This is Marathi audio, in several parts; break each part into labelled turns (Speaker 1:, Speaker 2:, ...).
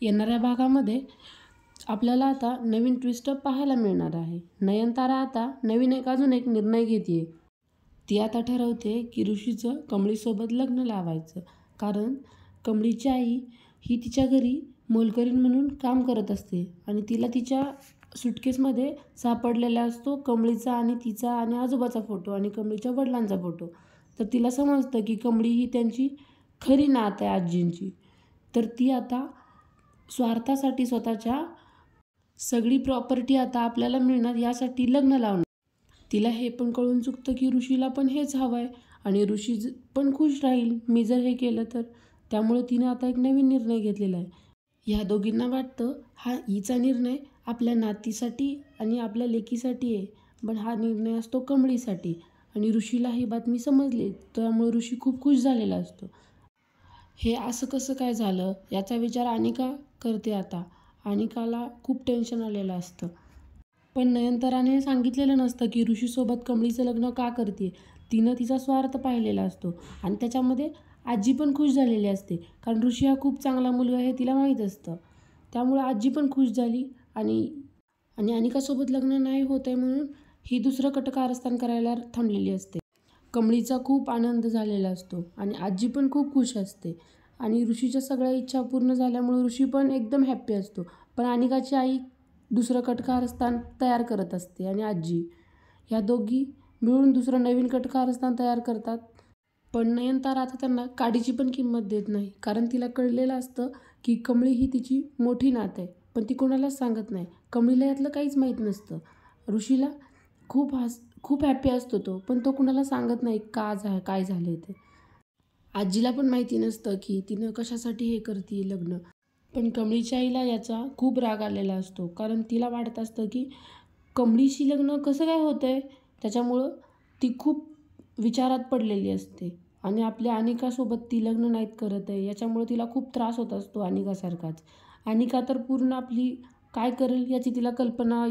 Speaker 1: येणाऱ्या भागामध्ये आपल्याला आता नवीन ट्विस्ट पाहायला मिळणार आहे। नयनतारा आता नवीन अजून एक निर्णय घेते। ती आता ठरवते की ऋषीचं कमळीसोबत लग्न लावायचं, कारण कमळीची आई ही तिच्या घरी मोलकरीण म्हणून काम करत असते आणि तिला तिच्या सुटकेसमध्ये सापडलेला असतो कमळीचा आणि तिचा आणि आजोबाचा फोटो आणि कमळीच्या वडिलांचा फोटो। तर तिला समजतं की कमळी ही त्यांची खरी नात आहे आजींची। तर ती आता स्वार्थासाठी स्वतःच्या सगळी प्रॉपर्टी आता आपल्याला मिळणार यासाठी लग्न लावणार। तिला हे पण कळून चुकतं की ऋषीला पण हेच हवं आहे आणि ऋषी पण खुश राहील मी जर हे केलं तर। त्यामुळे तिने आता एक नवीन निर्णय घेतलेला आहे। ह्या दोघींना वाटतं हा हिचा निर्णय आपल्या नातीसाठी आणि आपल्या लेकीसाठी आहे, पण हा निर्णय असतो कमळीसाठी आणि ऋषीला ही बातमी समजली, त्यामुळे ऋषी खूप खुश झालेला असतो। हे असं कसं काय झालं याचा विचार अनिका करते आता। अनिकाला खूप टेन्शन आलेलं असतं, पण नयनताराने सांगितलेलं नसतं की ऋषीसोबत कमळीचं लग्न का करते। तिनं तिचा स्वार्थ पाहिलेला असतो आणि त्याच्यामध्ये आजी पण खुश झालेली असते, कारण ऋषी हा खूप चांगला मुलगा हे तिला माहीत असतं। त्यामुळे आजी पण खुश झाली आणि अनिकासोबत लग्न नाही होत आहे म्हणून ही दुसरं कटकारस्थान करायला थांबलेली असते। कमळीचा खूप आनंद झालेला असतो आणि आजी पण खूप खुश असते आणि ऋषीच्या सगळ्या इच्छा पूर्ण झाल्यामुळे ऋषी पण एकदम हॅप्पी असतो। पण अनिकाची आई दुसरं कटकारस्थान तयार करत असते आणि आजी ह्या दोघी मिळून दुसरं नवीन कटकारस्थान तयार करतात। पण नयनतारा आता त्यांना काडीची पण किंमत देत नाही, कारण तिला कळलेलं असतं की कमळी ही तिची मोठी नात आहे, पण ती कोणालाच सांगत नाही। कमळीला यातलं काहीच माहीत नसतं। ऋषीला खूप हॅप्पी असतो तो, पण तो कुणाला सांगत नाही काय झाले ते। आजीला पण माहिती नसतं की तिनं कशासाठी हे करते लग्न। पण कमळीच्या आईला याचा खूप राग आलेला असतो, कारण तिला वाटत असतं की कमळीशी लग्न कसं काय होतं आहे। त्याच्यामुळं ती खूप विचारात पडलेली असते आणि आपल्या अनिकासोबत ती लग्न नाहीत करत आहे याच्यामुळे तिला खूप त्रास होत असतो अनिकासारखाच। अनिका तर पूर्ण आपली काय करेल याची तिला कल्पना।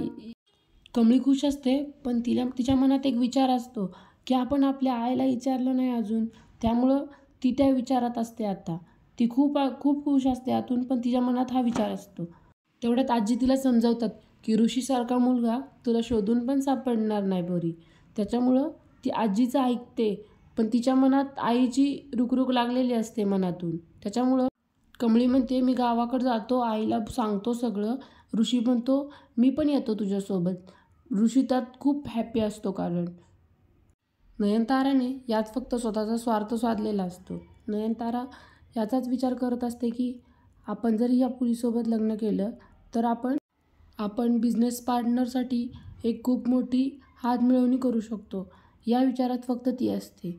Speaker 1: कमळी खुश असते, पण तिच्या मनात एक विचार असतो की आपण आपल्या आईला विचारलं नाही अजून, त्यामुळं ती त्या विचारात असते आता। ती खूप खुश असते आतून, पण तिच्या मनात हा विचार असतो। तेवढ्यात आजी तिला समजावतात की ऋषीसारखा मुलगा तुला शोधून पण सापडणार नाही बरी। त्याच्यामुळं ती आजीचं ऐकते, पण तिच्या मनात आईची रुकरुक लागलेली असते मनातून। त्याच्यामुळं कमळी म्हणते मी गावाकडे जातो, आईला सांगतो सगळं। ऋषी म्हणतो मी पण येतो तुझ्यासोबत। ऋषी त्यात खूप हॅप्पी असतो, कारण नयनताराने यात फक्त स्वतःचा स्वार्थ साधलेला असतो। नयनतारा याचाच विचार करत असते की आपण जर या पुरीसोबत लग्न केलं तर आपण बिझनेस पार्टनरसाठी एक खूप मोठी हातमिळवणी करू शकतो, या विचारात फक्त ती असते।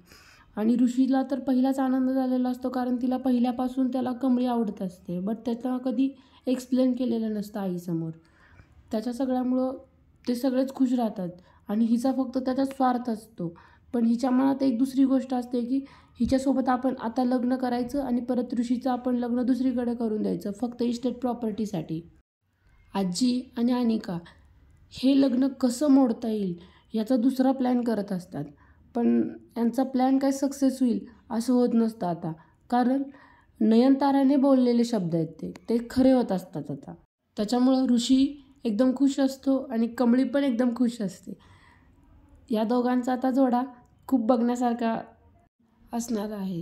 Speaker 1: आणि ऋषीला तर पहिलाच आनंद झालेला असतो, कारण तिला पहिल्यापासून त्याला कमळी आवडत असते, बट त्याला कधी एक्सप्लेन केलेलं नसतं आईसमोर। त्याच्या सगळ्यामुळं ते सगळेच खुश राहतात आणि हिचा फक्त त्याचा स्वार्थ असतो। पण हिच्या मनात एक दुसरी गोष्ट असते की हिच्यासोबत आपण आता लग्न करायचं आणि परत ऋषीचं आपण लग्न दुसरीकडे करून द्यायचं, फक्त इस्टेट प्रॉपर्टीसाठी। आजी आणि अनिका हे लग्न कसं मोडता येईल याचा दुसरा प्लॅन करत असतात, पण यांचा प्लॅन काय सक्सेस होईल असं होत नसतं आता, कारण नयनताराने बोललेले शब्द आहेत ते खरे होत असतात आता। त्याच्यामुळं ऋषी एकदम खुश असतो आणि कमळी पण एकदम खुश असते। या दोघांचा आता जोडा खूप बघण्यासारखा असणार आहे।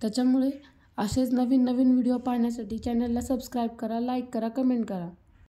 Speaker 1: त्याच्यामुळे असेच नवीन नवीन व्हिडिओ पाहण्यासाठी चॅनलला सबस्क्राईब करा, लाईक करा, कमेंट करा।